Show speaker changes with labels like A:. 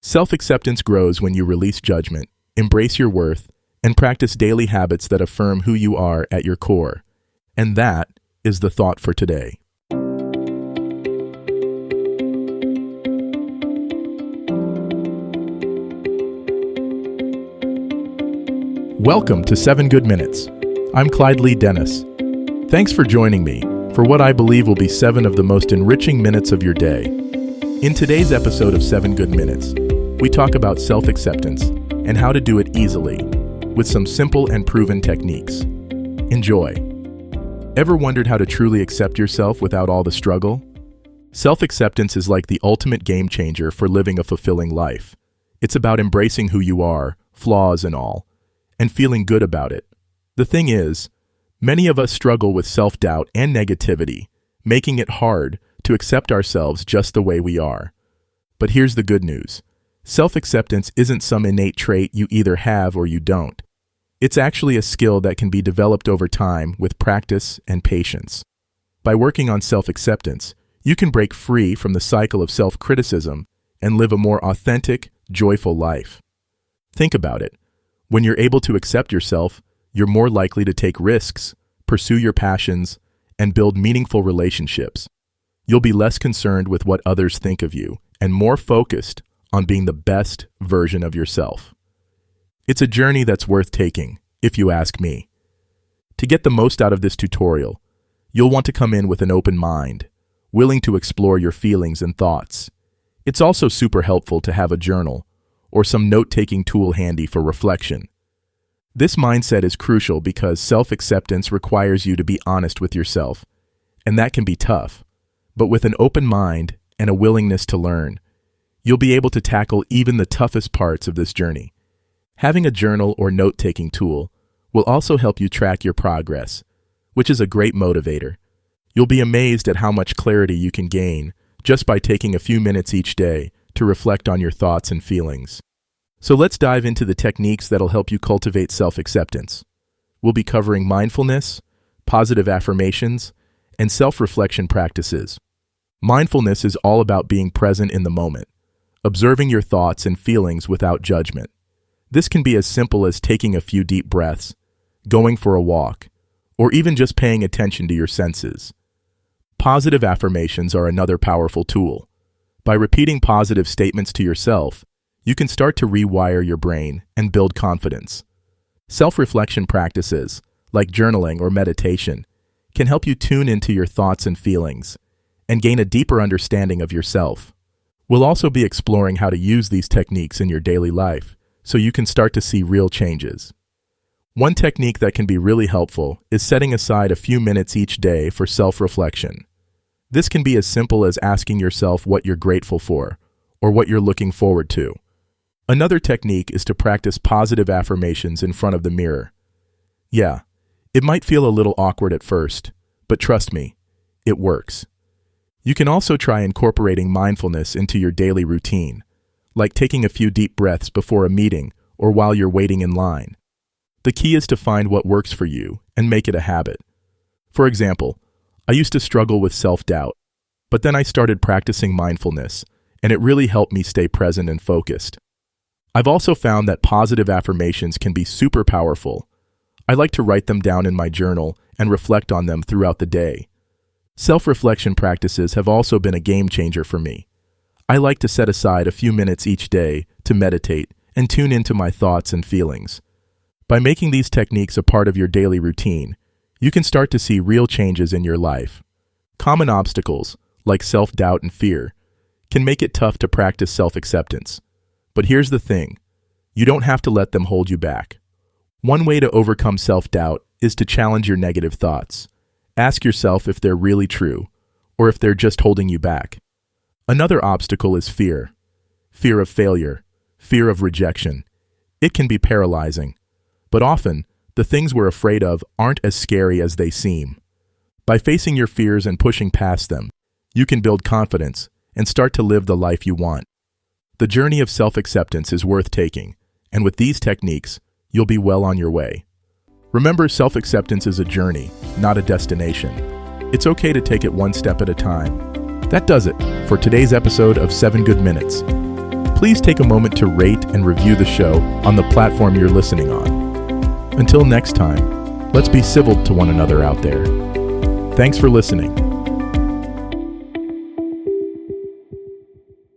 A: Self-acceptance grows when you release judgment, embrace your worth, and practice daily habits that affirm who you are at your core. And that is the thought for today. Welcome to 7 Good Minutes. I'm Clyde Lee Dennis. Thanks for joining me for what I believe will be 7 of the most enriching minutes of your day. In today's episode of 7 Good Minutes, we talk about self-acceptance and how to do it easily with some simple and proven techniques. Enjoy. Ever wondered how to truly accept yourself without all the struggle? Self-acceptance is like the ultimate game changer for living a fulfilling life. It's about embracing who you are, flaws and all, and feeling good about it. The thing is, many of us struggle with self-doubt and negativity, making it hard to accept ourselves just the way we are. But here's the good news. Self-acceptance isn't some innate trait you either have or you don't. It's actually a skill that can be developed over time with practice and patience. By working on self-acceptance, you can break free from the cycle of self-criticism and live a more authentic, joyful life. Think about it. When you're able to accept yourself, you're more likely to take risks, pursue your passions, and build meaningful relationships. You'll be less concerned with what others think of you and more focused on being the best version of yourself. It's a journey that's worth taking, if you ask me. To get the most out of this tutorial, you'll want to come in with an open mind, willing to explore your feelings and thoughts. It's also super helpful to have a journal or some note-taking tool handy for reflection. This mindset is crucial because self-acceptance requires you to be honest with yourself, and that can be tough. But with an open mind and a willingness to learn, you'll be able to tackle even the toughest parts of this journey. Having a journal or note-taking tool will also help you track your progress, which is a great motivator. You'll be amazed at how much clarity you can gain just by taking a few minutes each day to reflect on your thoughts and feelings. So let's dive into the techniques that'll help you cultivate self-acceptance. We'll be covering mindfulness, positive affirmations, and self-reflection practices. Mindfulness is all about being present in the moment, observing your thoughts and feelings without judgment. This can be as simple as taking a few deep breaths, going for a walk, or even just paying attention to your senses. Positive affirmations are another powerful tool. By repeating positive statements to yourself, you can start to rewire your brain and build confidence. Self-reflection practices, like journaling or meditation, can help you tune into your thoughts and feelings and gain a deeper understanding of yourself. We'll also be exploring how to use these techniques in your daily life so you can start to see real changes. One technique that can be really helpful is setting aside a few minutes each day for self-reflection. This can be as simple as asking yourself what you're grateful for or what you're looking forward to. Another technique is to practice positive affirmations in front of the mirror. Yeah, it might feel a little awkward at first, but trust me, it works. You can also try incorporating mindfulness into your daily routine, like taking a few deep breaths before a meeting or while you're waiting in line. The key is to find what works for you and make it a habit. For example, I used to struggle with self-doubt, but then I started practicing mindfulness, and it really helped me stay present and focused. I've also found that positive affirmations can be super powerful. I like to write them down in my journal and reflect on them throughout the day. Self-reflection practices have also been a game changer for me. I like to set aside a few minutes each day to meditate and tune into my thoughts and feelings. By making these techniques a part of your daily routine, you can start to see real changes in your life. Common obstacles, like self-doubt and fear, can make it tough to practice self-acceptance. But here's the thing, you don't have to let them hold you back. One way to overcome self-doubt is to challenge your negative thoughts. Ask yourself if they're really true, or if they're just holding you back. Another obstacle is fear. Fear of failure, fear of rejection. It can be paralyzing, but often, the things we're afraid of aren't as scary as they seem. By facing your fears and pushing past them, you can build confidence and start to live the life you want. The journey of self-acceptance is worth taking, and with these techniques, you'll be well on your way. Remember, self-acceptance is a journey, not a destination. It's okay to take it one step at a time. That does it for today's episode of 7 Good Minutes. please take a moment to rate and review the show on the platform you're listening on. Until next time, let's be civil to one another out there. Thanks for listening.